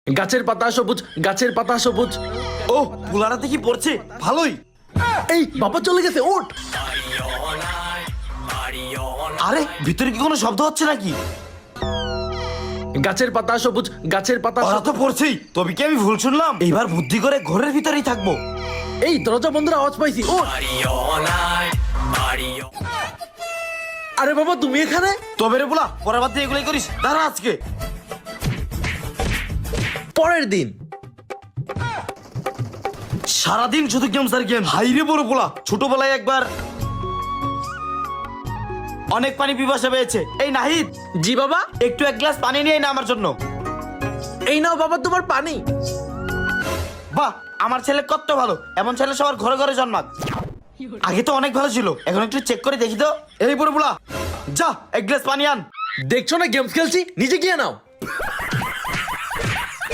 গাছের পাতা সবুজ, গাছের পাতা সবুজ। ও পুলারাতে কি পড়ছে ভালোই। এই বাবা চলে গেছে, ওঠ। আরে ভিতরে কি কোনো শব্দ হচ্ছে নাকি? গাছের পাতা সবুজ, গাছের পাতা ওরা তো পড়ছেই, তবে কি আমি ভুল শুনলাম? এইবার বুদ্ধি করে ঘরের ভিতরেই থাকবো। এই দরজা বন্ধুরা আওয়াজ পাইছি, ওঠ। আরে বাবা তুমি এখানে? তবে রে বলা পরের বার দিয়ে এগুলোই করিস, দাঁড়া আজকে। পরের দিন সারাদিন শুধু গেমস আর গেম। হাইরে বড় পোলা, ছোটবেলায় একবার অনেক পানি পিপাসা পেয়েছে। এই নাহিদ, জি বাবা। একটু এক গ্লাস পানি নিয়ে না আমার জন্য। এই নাও বাবা তোমার পানি। বাহ, আমার ছেলে কত ভালো, এমন ছেলে সবার ঘরে ঘরে জন্মাক। আগে তো অনেক ভালো ছিল, এখন একটু চেক করে দেখি তো। এই বড় পোলা, যা এক গ্লাস পানি আন। দেখছো না গেমস খেলছি, নিজে গিয়ে নাও।